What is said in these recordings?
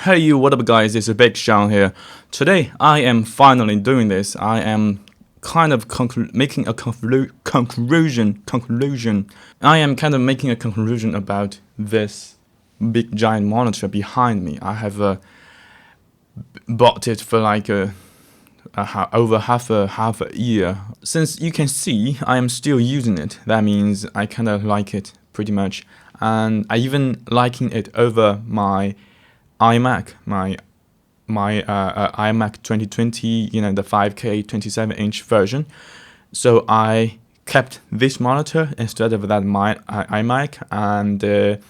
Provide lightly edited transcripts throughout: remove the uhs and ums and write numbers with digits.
Hey you, what up guys, it's Big Sean here. Today I am finally doing this. I am kind of making a conclusion. I am kind of making a conclusion about this big giant monitor behind me. I have bought it for like over half a year. Since you can see, I am still using it. That means I kind of like it pretty much, and I even liking it over my iMac, my iMac 2020, you know, the 5K 27-inch version. So I kept this monitor instead of that my iMac, and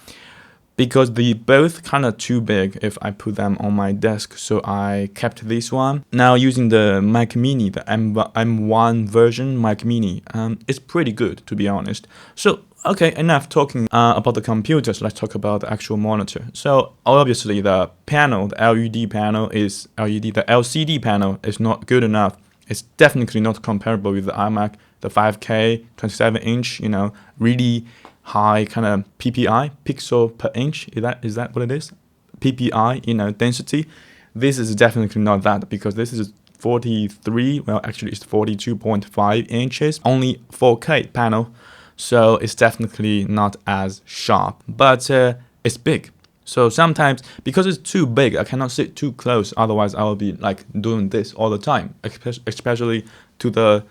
because they both kind of too big if I put them on my desk, so I kept this one. Now using the Mac Mini, the M1 version Mac Mini, it's pretty good to be honest. So okay, enough talking about the computers. Let's talk about the actual monitor. So obviously the panel, the LED panel is LED. The LCD panel is not good enough. It's definitely not comparable with the iMac, the 5K 27-inch. You know, really high kind of PPI, pixel per inch. Is that what it is? PPI, you know, density. This is definitely not that, because this is 43. Well, actually it's 42.5 inches. Only 4K panel. So it's definitely not as sharp, but it's big. So sometimes, because it's too big, I cannot sit too close. Otherwise, I will be like doing this all the time, especially to the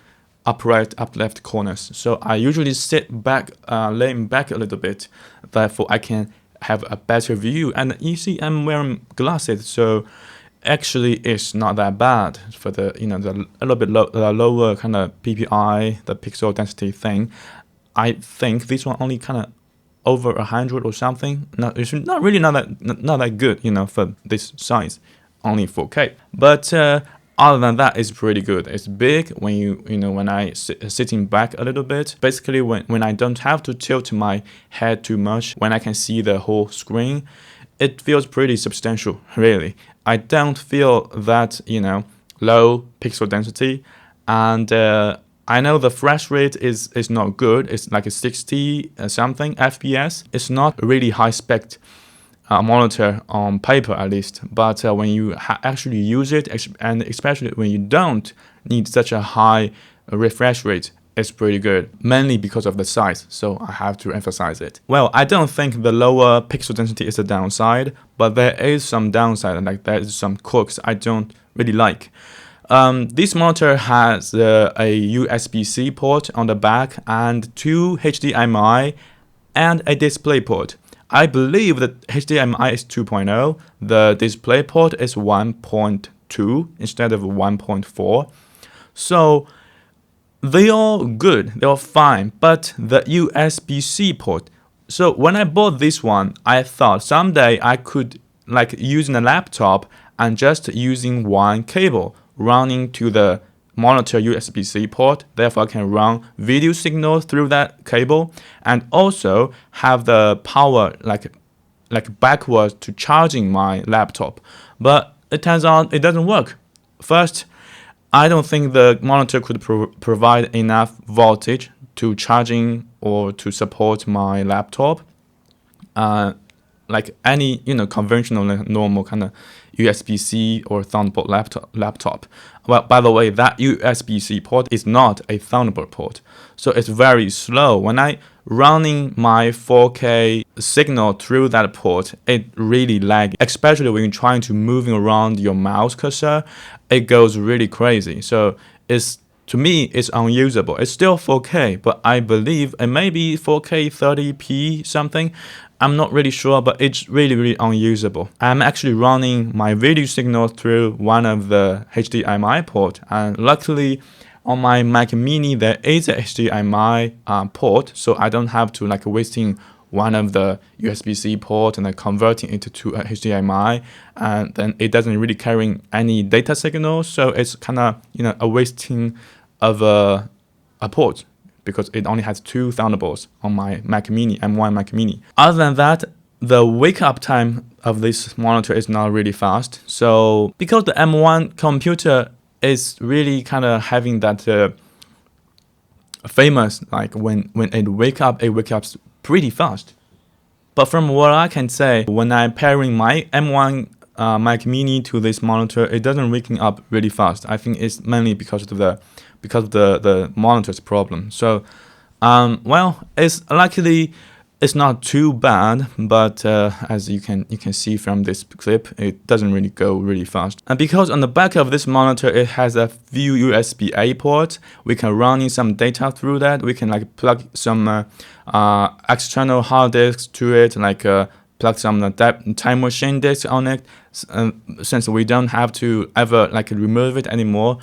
up right, up left corners. So I usually sit back, laying back a little bit. Therefore, I can have a better view. And you see, I'm wearing glasses, so actually it's not that bad for the, you know, the a little bit lower kind of PPI, the pixel density thing. I think this one only kind of over 100 or something. It's not really not that good, you know, for this size, only 4K. But other than that, it's pretty good. It's big when when I sitting back a little bit. Basically, when I don't have to tilt my head too much, when I can see the whole screen, it feels pretty substantial. Really, I don't feel that, you know, low pixel density, and I know the refresh rate is not good. It's like a 60 something FPS. It's not a really high spec monitor on paper, at least. But when you actually use it, and especially when you don't need such a high refresh rate, it's pretty good. Mainly because of the size. So I have to emphasize it. Well, I don't think the lower pixel density is a downside, but there is some downside, and like there is some quirks I don't really like. This monitor has a USB-C port on the back and 2 HDMI and a display port. I believe that HDMI is 2.0, the display port is 1.2 instead of 1.4. So they are good, they are fine, but the USB-C port. So when I bought this one, I thought someday I could like using a laptop and just using one cable running to the monitor USB-C port. Therefore, I can run video signal through that cable and also have the power like backwards to charging my laptop. But it turns out it doesn't work. First, I don't think the monitor could provide enough voltage to charging or to support my laptop. Like any, you know, conventional normal kind of USB-C or Thunderbolt laptop. Well, by the way, that USB-C port is not a Thunderbolt port, so it's very slow. When I running my 4K signal through that port, it really lags, especially when you're trying to moving around your mouse cursor. It goes really crazy. So to me, it's unusable. It's still 4K, but I believe it may be 4K 30p something. I'm not really sure, but it's really unusable. I'm actually running my video signal through one of the HDMI port, and luckily on my Mac Mini there is a HDMI port, so I don't have to like wasting one of the USB-C port and then converting it to a HDMI, and then it doesn't really carry any data signal, so it's kind of, you know, a wasting of a port, because it only has 2 Thunderbolts on my Mac Mini, M1 Mac Mini. Other than that, the wake-up time of this monitor is not really fast. So because the M1 computer is really kind of having that famous, like when it wakes up pretty fast. But from what I can say, when I'm pairing my M1 Mac Mini to this monitor, it doesn't waking up really fast. I think it's mainly because of the monitor's problem. So, well, it's luckily it's not too bad, but as you can see from this clip, it doesn't really go really fast. And because on the back of this monitor it has a few USB-A ports, we can run in some data through that. We can like plug some external hard disks to it, like plug some time machine disks on it, since we don't have to ever like remove it anymore,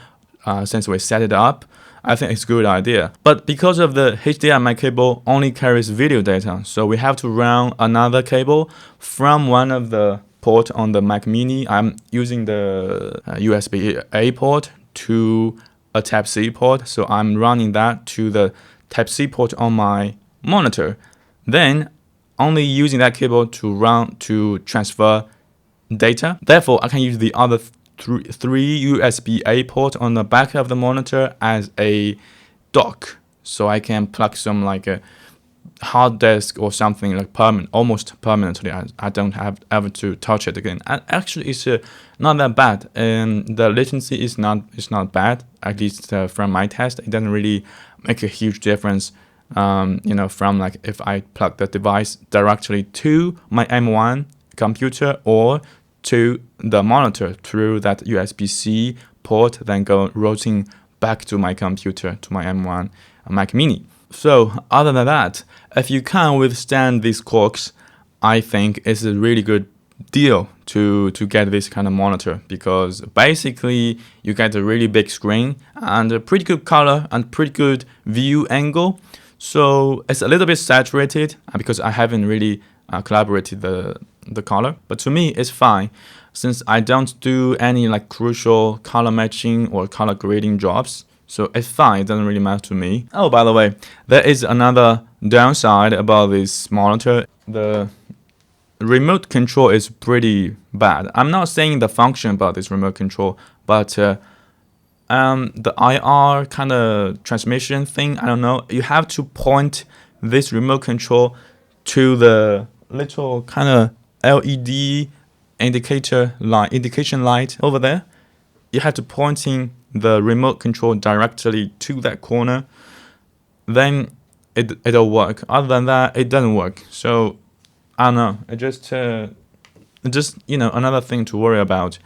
since we set it up. I think it's a good idea. But because of the HDMI cable only carries video data, so we have to run another cable from one of the port on the Mac Mini. I'm using the USB-A port to a Type-C port, so I'm running that to the Type-C port on my monitor. Then only using that cable to transfer data. Therefore, I can use the other three USB-A port on the back of the monitor as a dock, so I can plug some like a hard disk or something like almost permanently. I don't have ever to touch it again. And actually, it's not that bad, and the latency is not bad. At least from my test, it doesn't really make a huge difference. From like if I plug the device directly to my M1 computer or to the monitor through that USB-C port, then go routing back to my computer, to my M1 Mac Mini. So other than that, if you can withstand these quirks, I think it's a really good deal to get this kind of monitor, because basically you get a really big screen and a pretty good color and pretty good view angle. So it's a little bit saturated because I haven't really collaborated the color, but to me it's fine, since I don't do any like crucial color matching or color grading jobs. So it's fine, it doesn't really matter to me. Oh, by the way, there is another downside about this monitor. The remote control is pretty bad. I'm not saying the function about this remote control, but the IR kind of transmission thing, I don't know. You have to point this remote control to the little kind of LED indication light over there. You have to pointing the remote control directly to that corner, then it'll work. Other than that, it doesn't work. So I don't know. It just another thing to worry about.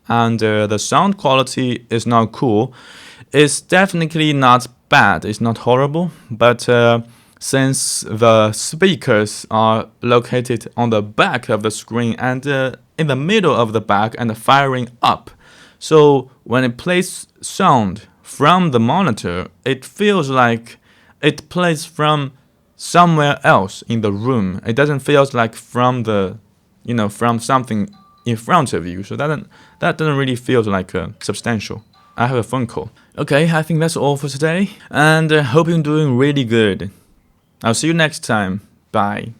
And the sound quality is not cool. It's definitely not bad. It's not horrible, but since the speakers are located on the back of the screen and in the middle of the back and firing up, so when it plays sound from the monitor, it feels like it plays from somewhere else in the room. It doesn't feel like from from something in front of you. So that doesn't really feel like substantial. I have a phone call. Okay, I think that's all for today, and hope you're doing really good. I'll see you next time. Bye.